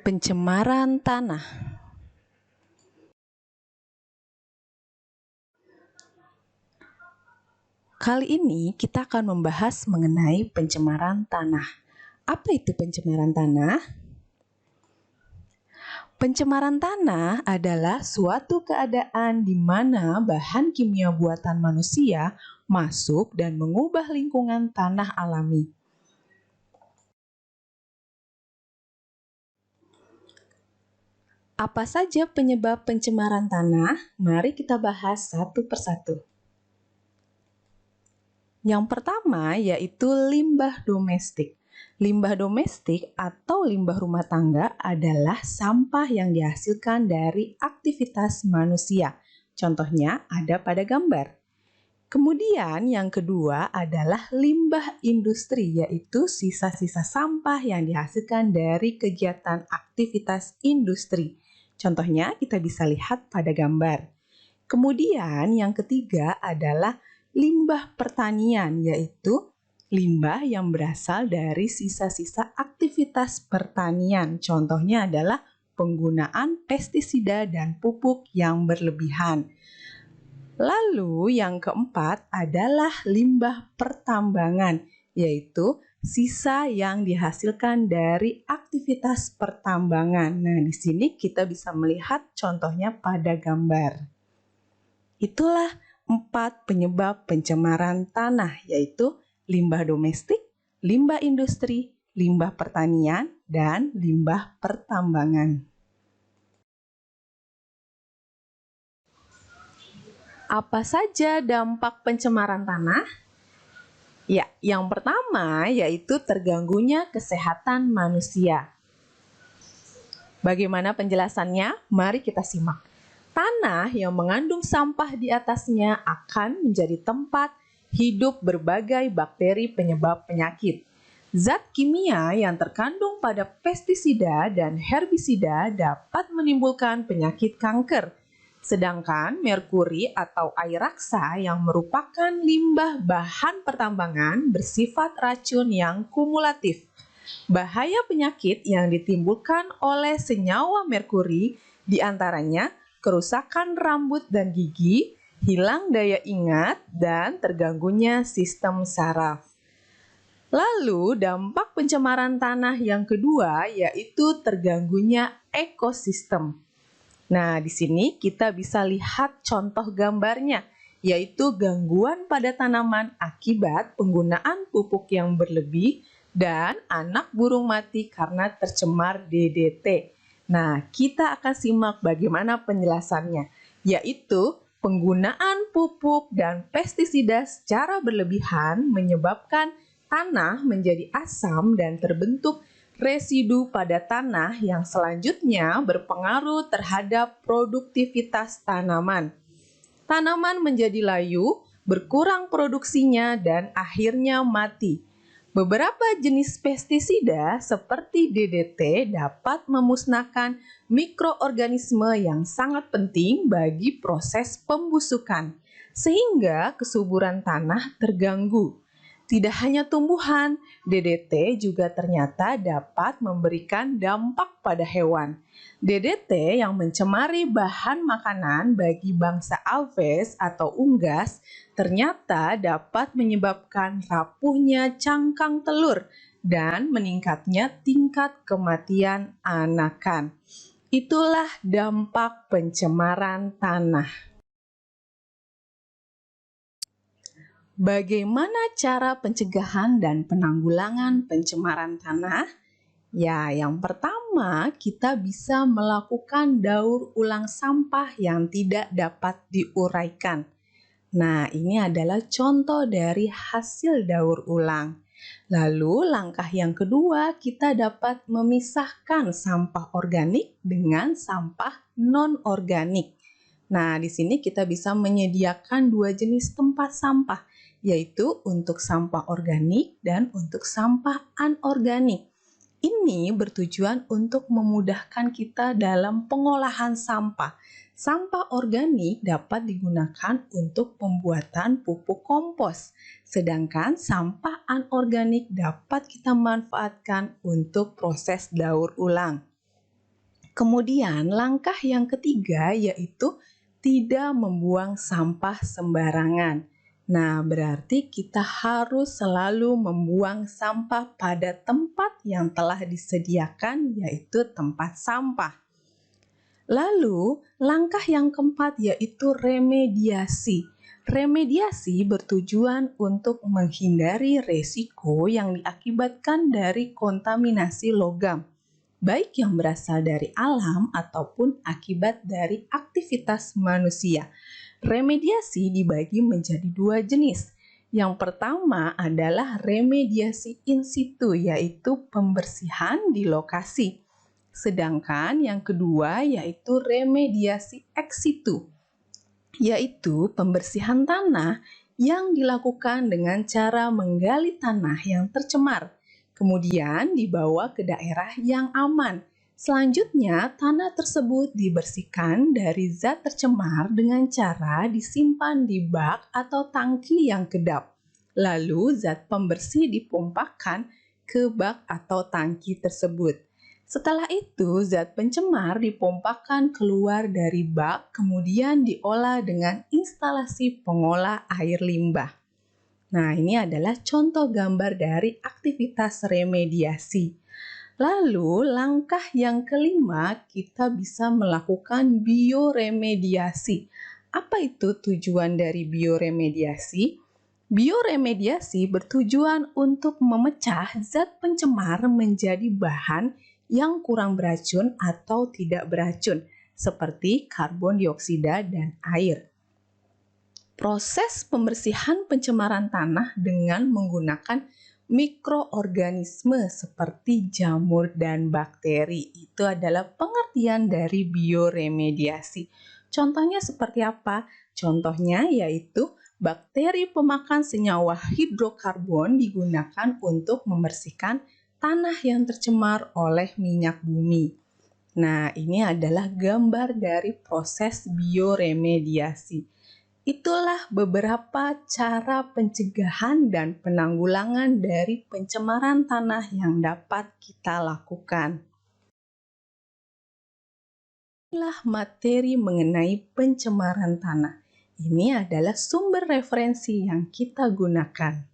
Pencemaran tanah. Kali ini kita akan membahas mengenai pencemaran tanah. Apa itu pencemaran tanah? Pencemaran tanah adalah suatu keadaan di mana bahan kimia buatan manusia masuk dan mengubah lingkungan tanah alami. Apa saja penyebab pencemaran tanah? Mari kita bahas satu persatu. Yang pertama yaitu limbah domestik. Limbah domestik atau limbah rumah tangga adalah sampah yang dihasilkan dari aktivitas manusia. Contohnya ada pada gambar. Kemudian yang kedua adalah limbah industri, yaitu sisa-sisa sampah yang dihasilkan dari kegiatan aktivitas industri. Contohnya kita bisa lihat pada gambar. Kemudian yang ketiga adalah limbah pertanian, yaitu limbah yang berasal dari sisa-sisa aktivitas pertanian. Contohnya adalah penggunaan pestisida dan pupuk yang berlebihan. Lalu yang keempat adalah limbah pertambangan, yaitu sisa yang dihasilkan dari aktivitas pertambangan. Nah, di sini kita bisa melihat contohnya pada gambar. Itulah 4 penyebab pencemaran tanah, yaitu limbah domestik, limbah industri, limbah pertanian, dan limbah pertambangan. Apa saja dampak pencemaran tanah? Ya, yang pertama yaitu terganggunya kesehatan manusia. Bagaimana penjelasannya? Mari kita simak. Tanah yang mengandung sampah di atasnya akan menjadi tempat hidup berbagai bakteri penyebab penyakit. Zat kimia yang terkandung pada pestisida dan herbisida dapat menimbulkan penyakit kanker. Sedangkan merkuri atau air raksa yang merupakan limbah bahan pertambangan bersifat racun yang kumulatif. Bahaya penyakit yang ditimbulkan oleh senyawa merkuri diantaranya kerusakan rambut dan gigi, hilang daya ingat, dan terganggunya sistem saraf. Lalu dampak pencemaran tanah yang kedua yaitu terganggunya ekosistem. Nah, di sini kita bisa lihat contoh gambarnya, yaitu gangguan pada tanaman akibat penggunaan pupuk yang berlebih dan anak burung mati karena tercemar DDT. Nah, kita akan simak bagaimana penjelasannya, yaitu penggunaan pupuk dan pestisida secara berlebihan menyebabkan tanah menjadi asam dan terbentuk residu pada tanah yang selanjutnya berpengaruh terhadap produktivitas tanaman. Tanaman menjadi layu, berkurang produksinya, dan akhirnya mati. Beberapa jenis pestisida seperti DDT dapat memusnahkan mikroorganisme yang sangat penting bagi proses pembusukan, sehingga kesuburan tanah terganggu. Tidak hanya tumbuhan, DDT juga ternyata dapat memberikan dampak pada hewan. DDT yang mencemari bahan makanan bagi bangsa aves atau unggas ternyata dapat menyebabkan rapuhnya cangkang telur dan meningkatnya tingkat kematian anakan. Itulah dampak pencemaran tanah. Bagaimana cara pencegahan dan penanggulangan pencemaran tanah? Ya, yang pertama kita bisa melakukan daur ulang sampah yang tidak dapat diuraikan. Nah, ini adalah contoh dari hasil daur ulang. Lalu, langkah yang kedua, kita dapat memisahkan sampah organik dengan sampah non-organik. Nah, di sini kita bisa menyediakan 2 jenis tempat sampah, yaitu untuk sampah organik dan untuk sampah anorganik. Ini bertujuan untuk memudahkan kita dalam pengolahan sampah. Sampah organik dapat digunakan untuk pembuatan pupuk kompos, sedangkan sampah anorganik dapat kita manfaatkan untuk proses daur ulang. Kemudian langkah yang ketiga yaitu tidak membuang sampah sembarangan. Nah, berarti kita harus selalu membuang sampah pada tempat yang telah disediakan, yaitu tempat sampah. Lalu, langkah yang keempat yaitu remediasi. Remediasi bertujuan untuk menghindari resiko yang diakibatkan dari kontaminasi logam, baik yang berasal dari alam ataupun akibat dari aktivitas manusia. Remediasi dibagi menjadi dua jenis. Yang pertama adalah remediasi in situ, yaitu pembersihan di lokasi. Sedangkan yang kedua yaitu remediasi ex situ, yaitu pembersihan tanah yang dilakukan dengan cara menggali tanah yang tercemar, kemudian dibawa ke daerah yang aman. Selanjutnya, tanah tersebut dibersihkan dari zat tercemar dengan cara disimpan di bak atau tangki yang kedap. Lalu, zat pembersih dipompakan ke bak atau tangki tersebut. Setelah itu, zat pencemar dipompakan keluar dari bak, kemudian diolah dengan instalasi pengolah air limbah. Nah, ini adalah contoh gambar dari aktivitas remediasi. Lalu, langkah yang kelima, kita bisa melakukan bioremediasi. Apa itu tujuan dari bioremediasi? Bioremediasi bertujuan untuk memecah zat pencemar menjadi bahan yang kurang beracun atau tidak beracun, seperti karbon dioksida dan air. Proses pembersihan pencemaran tanah dengan menggunakan mikroorganisme seperti jamur dan bakteri itu adalah pengertian dari bioremediasi. Contohnya seperti apa? Contohnya yaitu bakteri pemakan senyawa hidrokarbon digunakan untuk membersihkan tanah yang tercemar oleh minyak bumi. Nah, ini adalah gambar dari proses bioremediasi. Itulah beberapa cara pencegahan dan penanggulangan dari pencemaran tanah yang dapat kita lakukan. Inilah materi mengenai pencemaran tanah. Ini adalah sumber referensi yang kita gunakan.